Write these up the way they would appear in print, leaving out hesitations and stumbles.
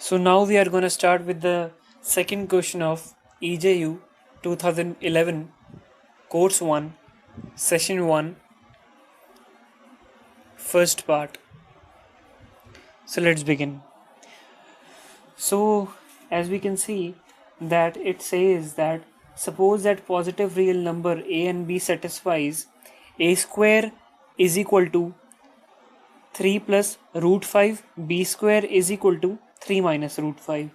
So now we are going to start with the second question of EJU 2011 Course 1 Session 1 First Part. So let's begin. So as we can see that it says that suppose that positive real number a and b satisfies a square is equal to 3 plus root 5, b square is equal to 3 minus root 5.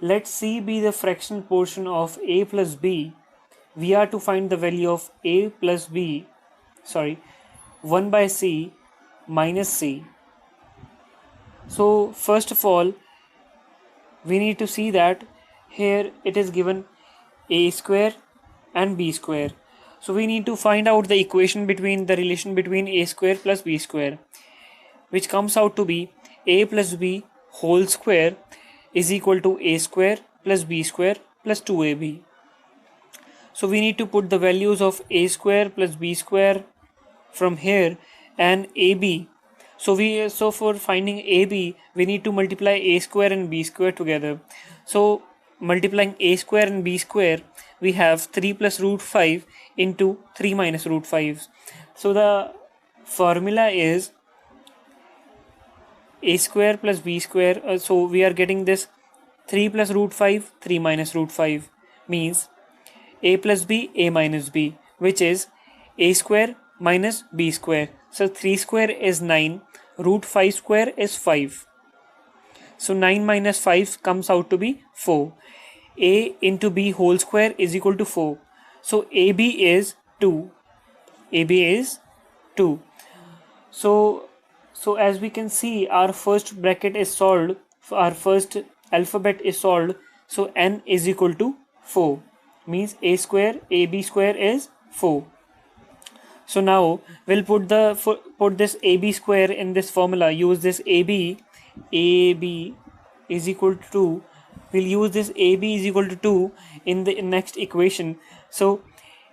Let C be the fractional portion of a plus b. We are to find the value of a plus b, 1 by c minus c. So first of all, we need to see that here it is given a square and b square. So we need to find out the equation between the relation between a square plus b square, which comes out to be a plus b whole square is equal to a square plus b square plus 2ab. So we need to put the values of a square plus b square from here and ab. So for finding ab, we need to multiply a square and b square together. So multiplying a square and b square, we have 3 plus root 5 into 3 minus root 5. So the formula is a square plus b square. So we are getting this 3 plus root 5, 3 minus root 5 means a plus b, a minus b, which is a square minus b square. So 3 square is 9, root 5 square is 5. So 9 minus 5 comes out to be 4. A into b whole square is equal to 4. So AB is 2. AB is 2. So as we can see, our first bracket is solved, our first alphabet is solved. So n is equal to 4, means a square ab square is 4. So now we'll put this ab square in this formula. Use this ab is equal to 2. We'll use this ab is equal to 2 in the next equation. So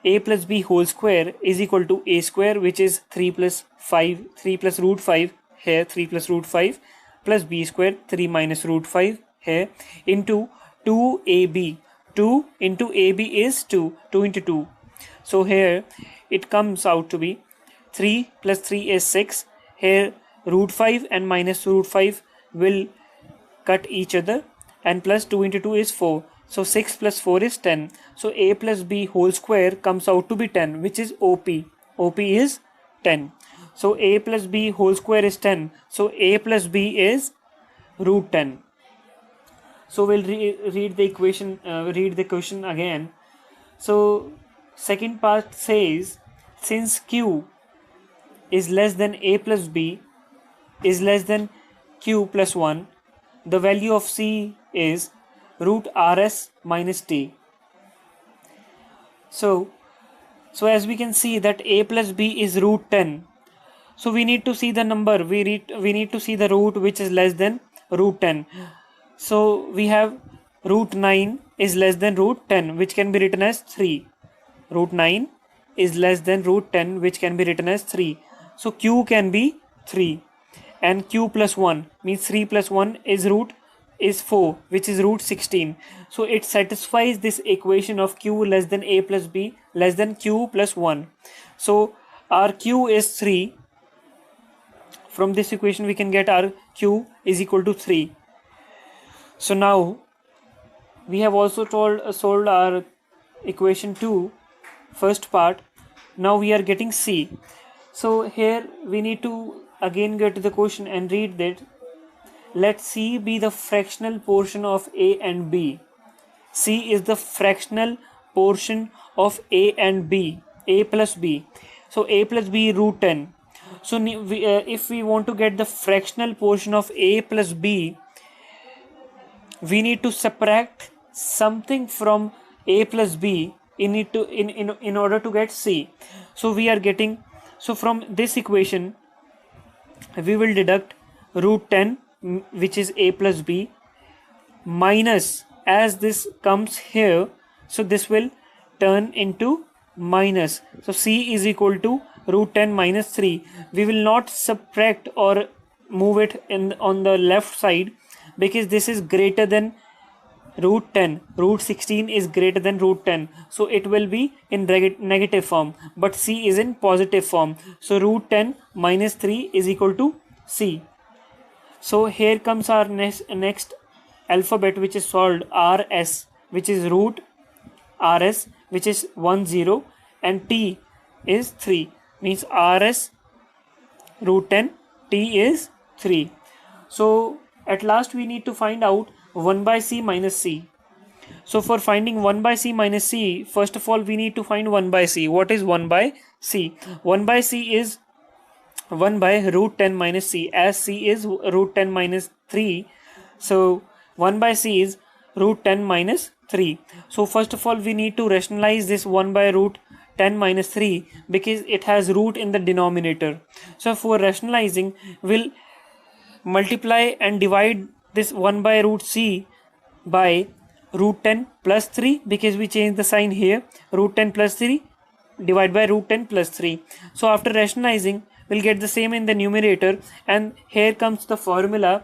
a plus b whole square is equal to a square, which is 3 plus root 5 here, 3 plus root 5 plus b square 3 minus root 5 here into 2ab. 2 into ab is 2 into 2. So here it comes out to be 3 plus 3 is 6. Here root 5 and minus root 5 will cut each other, and plus 2 into 2 is 4. So 6 plus 4 is 10. So a plus b whole square comes out to be 10, which is OP. OP is 10. So a plus b whole square is 10. So a plus b is root 10. So we'll read the equation, read the question again. So second part says, since q is less than a plus b is less than q plus 1, the value of c is root rs minus t. So as we can see that a plus b is root 10. So we need to see the number, we need to see the root which is less than root 10. So we have root 9 is less than root 10, which can be written as 3. Root 9 is less than root 10, which can be written as 3. So q can be 3. And q plus 1 means 3 plus 1 is 4, which is root 16. So it satisfies this equation of q less than a plus b less than q plus 1. So our q is 3. From this equation we can get our q is equal to 3. So now we have also solved our equation 2, first part. Now we are getting c. So here we need to again get to the question and read that. Let c be the fractional portion of a and b. C is the fractional portion of a and b, a plus b. So a plus b root 10. So if we want to get the fractional portion of a plus b, we need to subtract something from a plus b in order to get c. So we are getting, so from this equation we will deduct root 10, which is a plus b, minus, as this comes here, so this will turn into minus. So c is equal to root 10 minus 3. We will not subtract or move it on the left side, because this is greater than root 10. Root 16 is greater than root 10, so it will be in negative form, but c is in positive form. So root 10 minus 3 is equal to c. So here comes our next alphabet, which is solved, rs, which is root rs, which is 1 0, and t is 3, means rs root 10, t is 3. So at last we need to find out 1 by c minus c. So for finding 1 by c minus c, first of all we need to find 1 by c. What is 1 by c? 1 by c is 1 by root 10 minus c, as c is root 10 minus 3. So 1 by c is root 10 minus 3. So first of all we need to rationalize this 1 by root 10 minus 3 because it has root in the denominator. So for rationalizing, we'll multiply and divide this 1 by root c by root 10 plus 3, because we change the sign here. Root 10 plus 3 divide by root 10 plus 3. So after rationalizing, we'll get the same in the numerator, and here comes the formula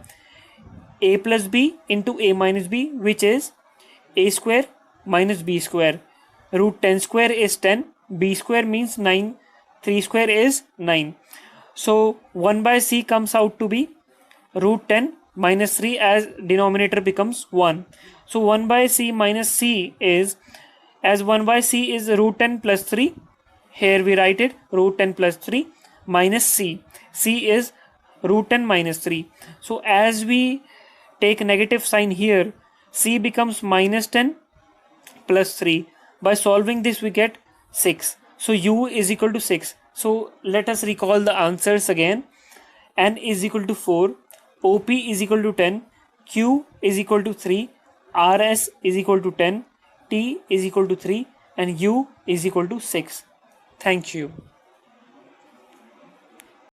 a plus b into a minus b, which is a square minus b square. Root 10 square is 10, b square means 9, 3 square is 9. So 1 by c comes out to be root 10 minus 3, as denominator becomes 1. So 1 by c minus c is, as 1 by c is root 10 plus 3, here we write it root 10 plus 3 minus c. C is root 10 minus 3. So as we take negative sign here, c becomes minus 10 plus 3. By solving this we get 6. So u is equal to 6. So let us recall the answers again. N is equal to 4, OP is equal to 10, Q is equal to 3, RS is equal to 10, T is equal to 3, and U is equal to 6. Thank you.